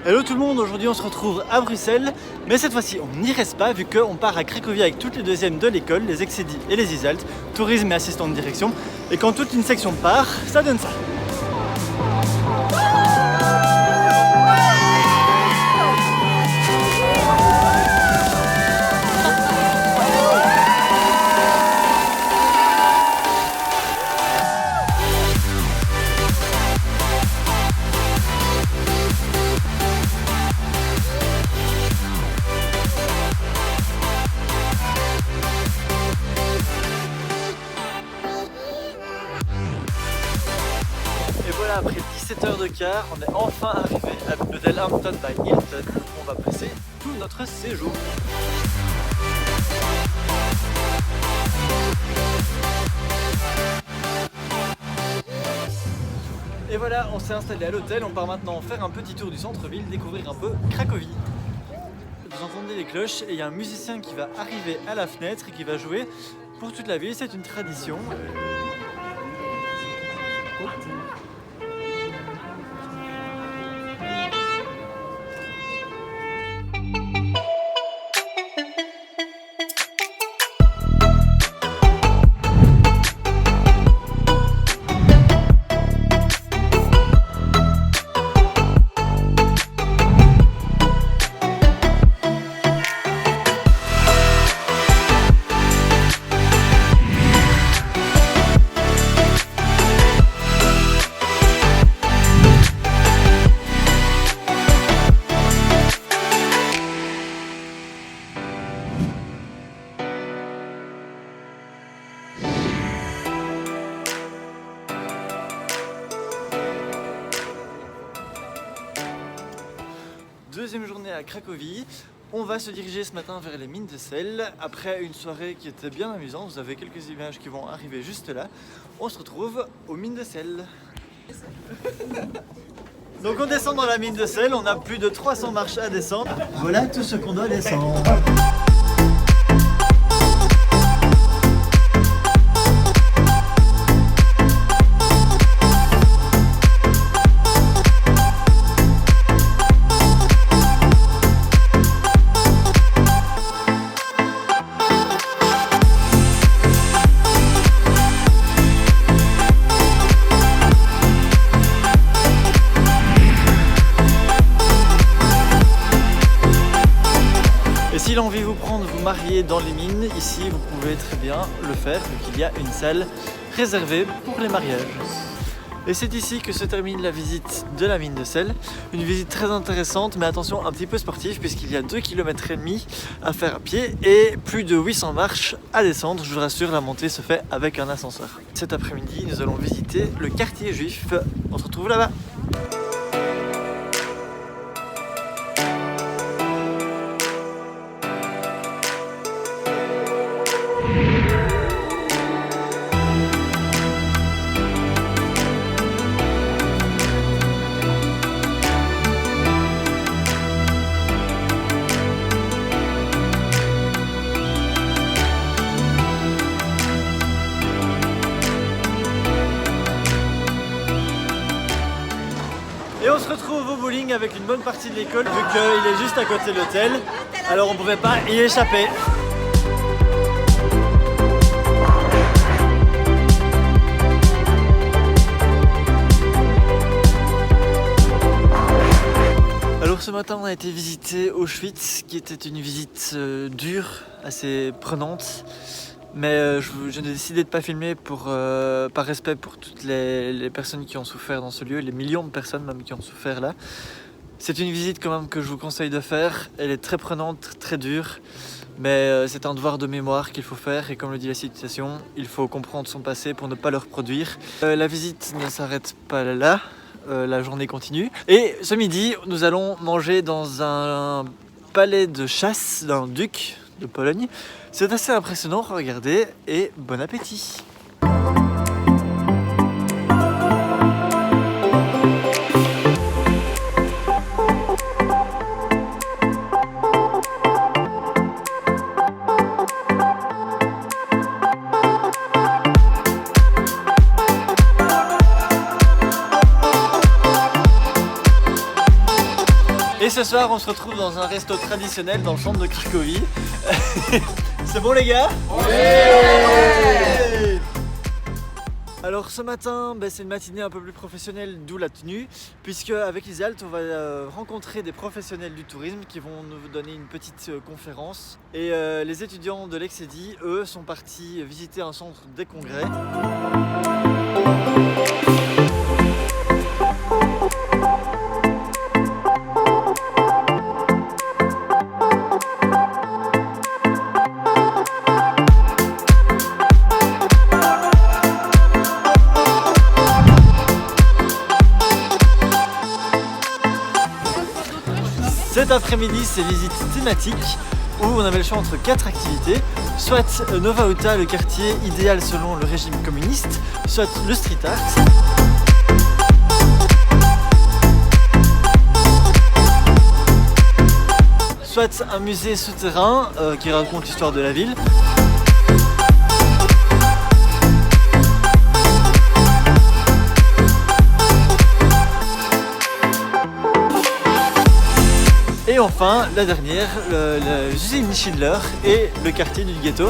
Hello tout le monde, aujourd'hui on se retrouve à Bruxelles, mais cette fois-ci on n'y reste pas vu qu'on part à Cracovie avec toutes les deuxièmes de l'école, les Excedi et les Isalt, tourisme et assistant de direction, et quand toute une section part, ça donne ça. Et voilà, après 17 heures de car, on est enfin arrivé à l'hôtel Hampton by Hilton où on va passer tout notre séjour. Et voilà, on s'est installé à l'hôtel, on part maintenant faire un petit tour du centre-ville, découvrir un peu Cracovie. Vous entendez les cloches et il y a un musicien qui va arriver à la fenêtre et qui va jouer pour toute la ville, c'est une tradition. Deuxième journée à Cracovie, on va se diriger ce matin vers les mines de sel. Après une soirée qui était bien amusante, vous avez quelques images qui vont arriver juste là. On se retrouve aux mines de sel. Donc on descend dans la mine de sel, on a plus de 300 marches à descendre. Voilà tout ce qu'on doit descendre. Si l'envie vous prend de vous marier dans les mines, ici vous pouvez très bien le faire vu qu'il y a une salle réservée pour les mariages. Et c'est ici que se termine la visite de la mine de sel. Une visite très intéressante mais attention un petit peu sportive puisqu'il y a 2,5 km à faire à pied et plus de 800 marches à descendre. Je vous rassure, la montée se fait avec un ascenseur. Cet après-midi nous allons visiter le quartier juif. On se retrouve là-bas. Et on se retrouve au bowling avec une bonne partie de l'école vu qu'il est juste à côté de l'hôtel. Alors on pouvait pas y échapper. Alors ce matin on a été visiter Auschwitz qui était une visite dure, assez prenante. Mais je n'ai décidé de ne pas filmer par respect pour toutes les personnes qui ont souffert dans ce lieu, les millions de personnes même qui ont souffert là. C'est une visite quand même que je vous conseille de faire, elle est très prenante, très dure, mais c'est un devoir de mémoire qu'il faut faire et comme le dit la citation, il faut comprendre son passé pour ne pas le reproduire. La visite ne s'arrête pas là, la journée continue. Et ce midi, nous allons manger dans un palais de chasse d'un duc de Pologne. C'est assez impressionnant, regardez, et bon appétit! Et ce soir, on se retrouve dans un resto traditionnel dans le centre de Cracovie. C'est bon les gars? Ouais. Alors ce matin, c'est une matinée un peu plus professionnelle, d'où la tenue, puisque avec Isealt, on va rencontrer des professionnels du tourisme qui vont nous donner une petite conférence. Et les étudiants de l'Excedi, eux, sont partis visiter un centre des congrès. Cet après-midi, c'est visite thématique où on avait le choix entre 4 activités, soit Nova Auta, le quartier idéal selon le régime communiste, soit le street art, soit un musée souterrain qui raconte l'histoire de la ville, et enfin, la dernière, l'usine Schindler et le quartier du ghetto.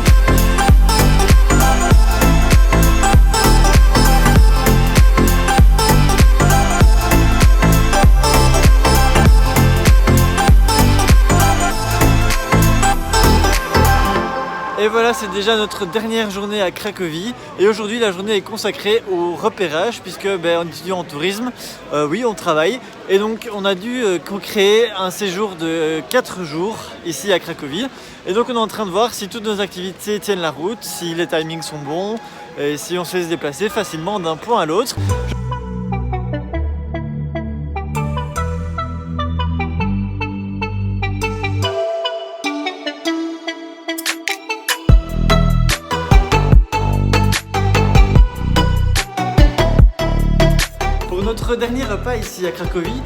Et voilà, c'est déjà notre dernière journée à Cracovie. Et aujourd'hui, la journée est consacrée au repérage, puisque en étudiant en tourisme, oui, on travaille. Et donc, on a dû créer un séjour de 4 jours ici à Cracovie. Et donc, on est en train de voir si toutes nos activités tiennent la route, si les timings sont bons, et si on se fait se déplacer facilement d'un point à l'autre. Pour notre dernier repas ici à Cracovie,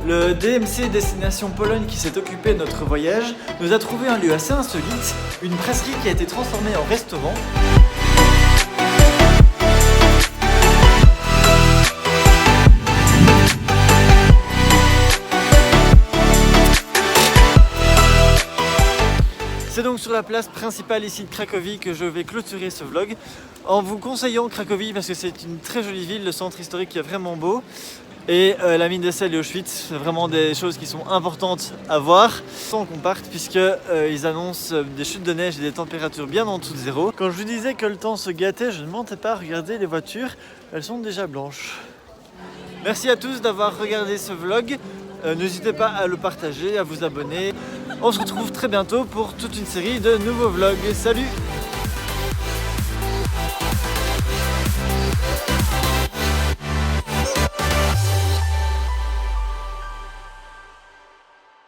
le DMC Destination Pologne qui s'est occupé de notre voyage nous a trouvé un lieu assez insolite, une brasserie qui a été transformée en restaurant. C'est donc sur la place principale ici de Cracovie que je vais clôturer ce vlog en vous conseillant Cracovie parce que c'est une très jolie ville, le centre historique est vraiment beau et la mine de sel et Auschwitz, c'est vraiment des choses qui sont importantes à voir sans qu'on parte puisque ils annoncent des chutes de neige et des températures bien en dessous de zéro. Quand je vous disais que le temps se gâtait, je ne mentais pas, regardez les voitures, elles sont déjà blanches. Merci à tous d'avoir regardé ce vlog. N'hésitez pas à le partager, à vous abonner. On se retrouve très bientôt pour toute une série de nouveaux vlogs. Salut!